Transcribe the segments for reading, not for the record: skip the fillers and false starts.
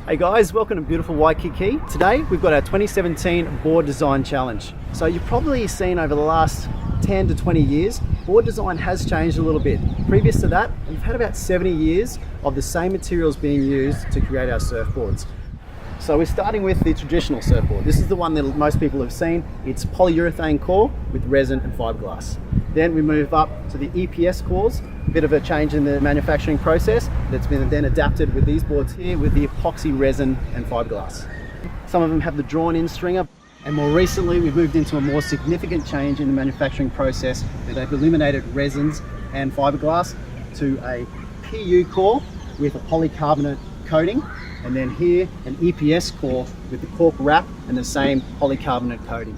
Hey guys, welcome to beautiful Waikiki. Today we've got our 2017 board design challenge. So you've probably seen over the last 10 to 20 years, board design has changed a little bit. Previous to that, we've had about 70 years of the same materials being used to create our surfboards. So we're starting with the traditional surfboard. This is the one that most people have seen. It's polyurethane core with resin and fiberglass. Then we move up to the EPS cores, a bit of a change in the manufacturing process that's been then adapted with these boards here with the epoxy resin and fiberglass. Some of them have the drawn-in stringer, and more recently we've moved into a more significant change in the manufacturing process where they've eliminated resins and fiberglass to a PU core with a polycarbonate coating, and then here an EPS core with the cork wrap and the same polycarbonate coating.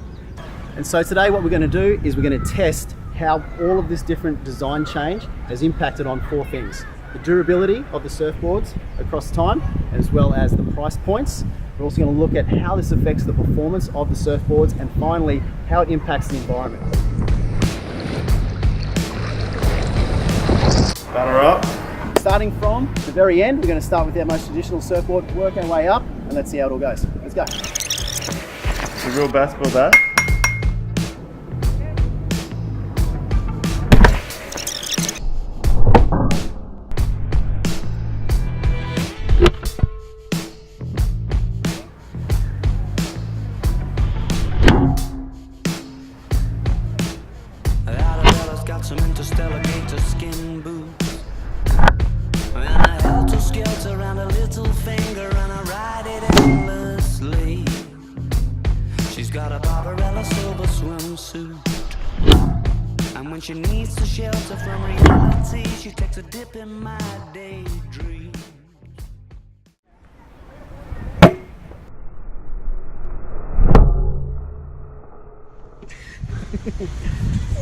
And so today what we're going to do is we're going to test how all of this different design change has impacted on four things: the durability of the surfboards across time, as well as the price points. We're also going to look at how this affects the performance of the surfboards, and finally how it impacts the environment. Batter up. Starting from the very end, we're going to start with our most traditional surfboard, work our way up, and let's see how it all goes. Let's go. The real basketball bat. Got some interstellar gator skin boots, and I helter skelter around a little finger, and I ride it endlessly. She's got a Barbarella silver swimsuit, and when she needs to shelter from reality, she takes a dip in my daydream.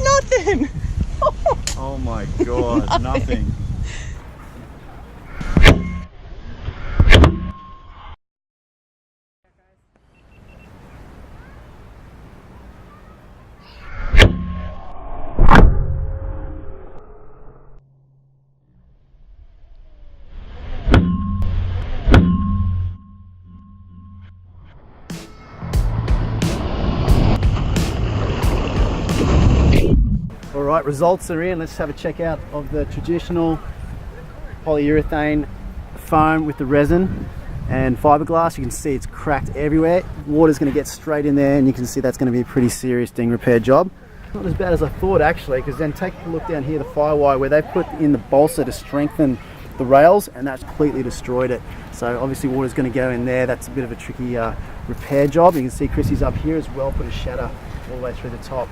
Nothing! Oh my god, nothing. Alright, results are in. Let's have a check out of the traditional polyurethane foam with the resin and fiberglass. You can see it's cracked everywhere. Water's going to get straight in there, and you can see that's going to be a pretty serious ding repair job. Not as bad as I thought actually, because then take a look down here, the firewire where they put in the balsa to strengthen the rails, and that's completely destroyed it. So obviously water's going to go in there. That's a bit of a tricky repair job. You can see Chrissy's up here as well, put a shatter all the way through the top.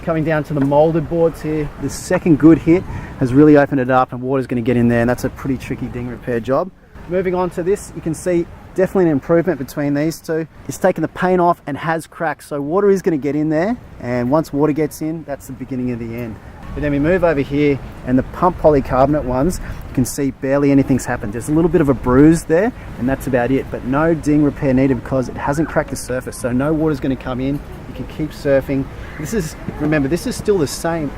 Coming down to the molded boards here, the second good hit has really opened it up, and water's going to get in there, and that's a pretty tricky ding repair job. Moving on to this, you can see definitely an improvement between these two. It's taken the paint off and has cracked, so water is going to get in there, and once water gets in, that's the beginning of the end. But then we move over here, and the pump polycarbonate ones, you can see barely anything's happened. There's a little bit of a bruise there, and that's about it, but no ding repair needed because it hasn't cracked the surface, so no water's going to come in. You can keep surfing. Remember, this is still the same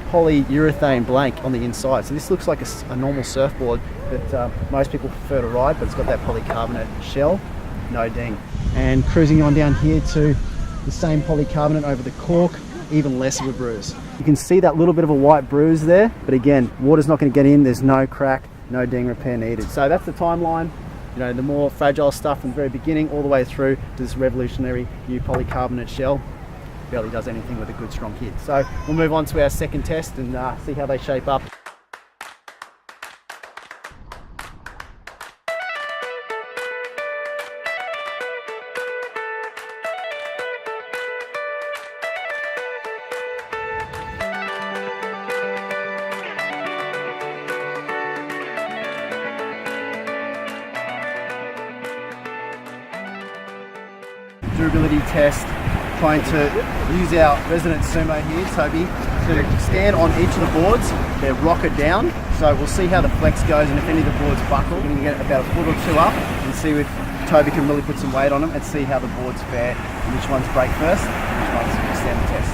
polyurethane blank on the inside, so this looks like a normal surfboard that most people prefer to ride, but it's got that polycarbonate shell, no ding. And cruising on down here to the same polycarbonate over the cork, even less of a bruise. You can see that little bit of a white bruise there, but again, water's not going to get in, there's no crack, no ding repair needed. So that's the timeline. You know, the more fragile stuff from the very beginning all the way through to this revolutionary new polycarbonate shell. Barely does anything with a good strong hit. So we'll move on to our second test and see how they shape up. Durability test, trying to use our resident sumo here, Toby, to stand on each of the boards. They're rocket down, so we'll see how the flex goes, and if any of the boards buckle, we're going to get about a foot or two up and see if Toby can really put some weight on them and see how the boards fare, and which ones break first and which ones can stand the test.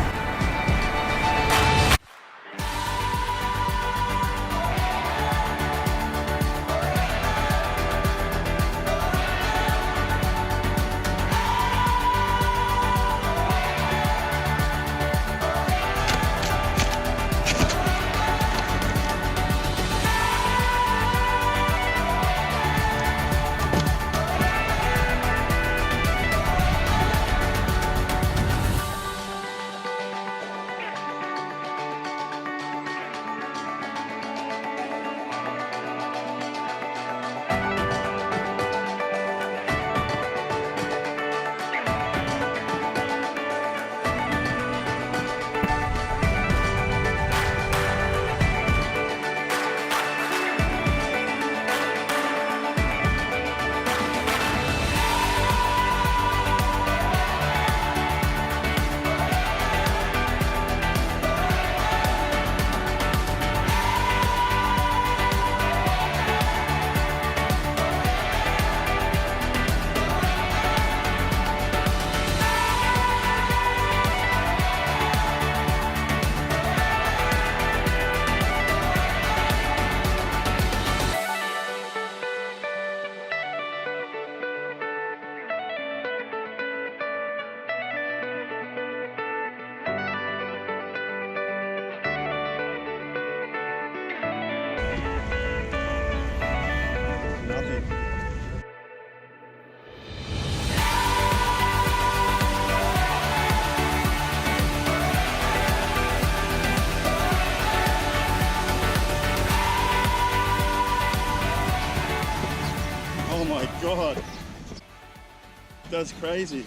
That's crazy.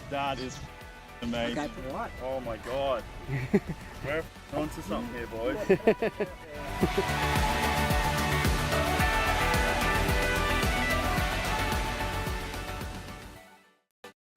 That is amazing. Okay, right. Oh my god. We're onto something here, boys.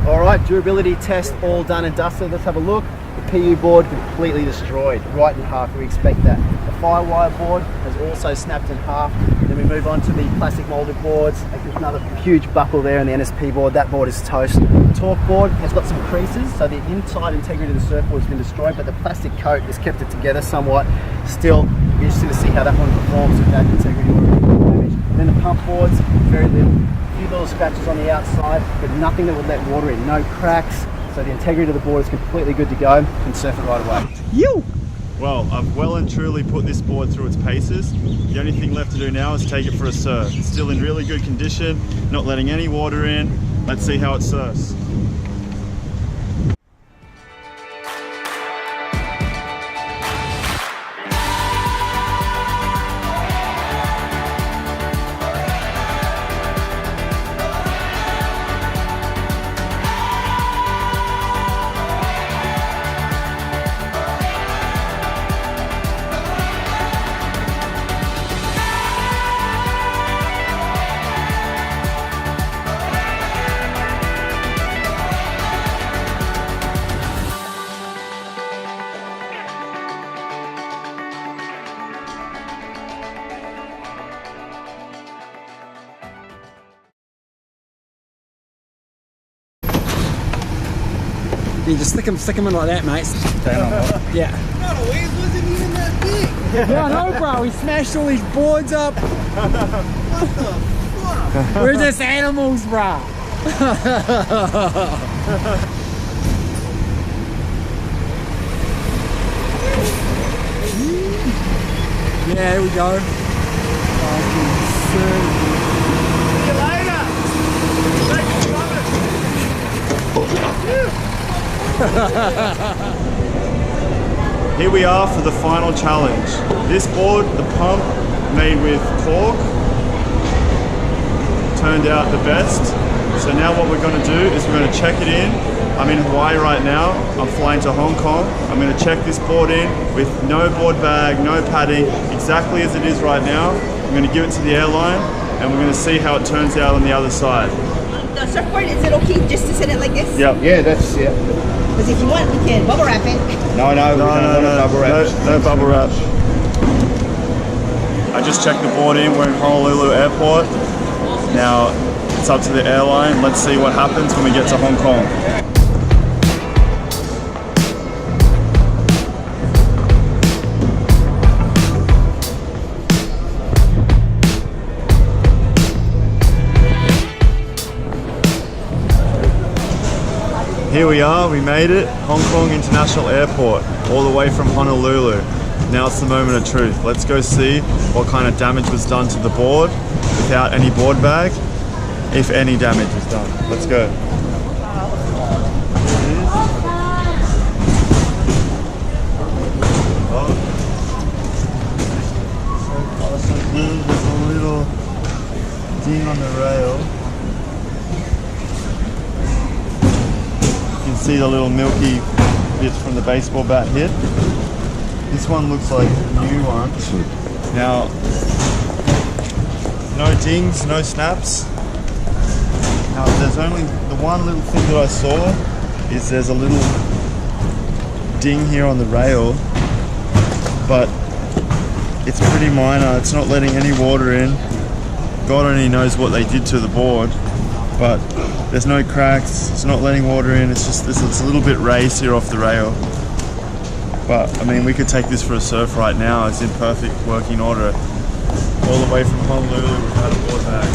Alright, durability test all done and dusted. Let's have a look. The PU board completely destroyed, right in half. We expect that. The firewire board has also snapped in half. Then we move on to the plastic molded boards. There's another huge buckle there in the NSP board. That board is toast. The torque board has got some creases, so the inside integrity of the surfboard has been destroyed, but the plastic coat has kept it together somewhat. Still, you're interested to see how that one performs with that integrity or damage. And then the pump boards, very little. A few little scratches on the outside, but nothing that would let water in. No cracks. So the integrity of the board is completely good to go. You can surf it right away. You! Well, I've well and truly put this board through its paces. The only thing left to do now is take it for a surf. It's still in really good condition, not letting any water in. Let's see how it surfs. You just stick them in like that, mate. Yeah. No, the waves wasn't even that big. Yeah, I know, bro. We smashed all these boards up. What the fuck? We're just animals, bro. Yeah, here we go. Here we are for the final challenge. This board, the pump made with cork, turned out the best. So now what we're going to do is we're going to check it in. I'm in Hawaii right now. I'm flying to Hong Kong. I'm going to check this board in with no board bag, no padding, exactly as it is right now. I'm going to give it to the airline and we're going to see how it turns out on the other side. The surfboard, is it okay just to set it like this? Yep. Yeah, that's it. Because if you want, we can bubble wrap it. No, bubble wrap. No bubble wrap. I just checked the board in. We're in Honolulu Airport. Now it's up to the airline. Let's see what happens when we get to Hong Kong. Here we are, we made it, Hong Kong International Airport, all the way from Honolulu. Now it's the moment of truth. Let's go see what kind of damage was done to the board without any board bag, if any damage was done. Let's go. There's a little ding on the rail. You can see the little milky bits from the baseball bat hit. This one looks like a new one. Now, no dings, no snaps. Now, there's only the one little thing that I saw is there's a little ding here on the rail, but it's pretty minor. It's not letting any water in. God only knows what they did to the board, but there's no cracks, it's not letting water in, it's just it's a little bit raised here off the rail. But I mean, we could take this for a surf right now. It's in perfect working order. All the way from Honolulu without a board bag.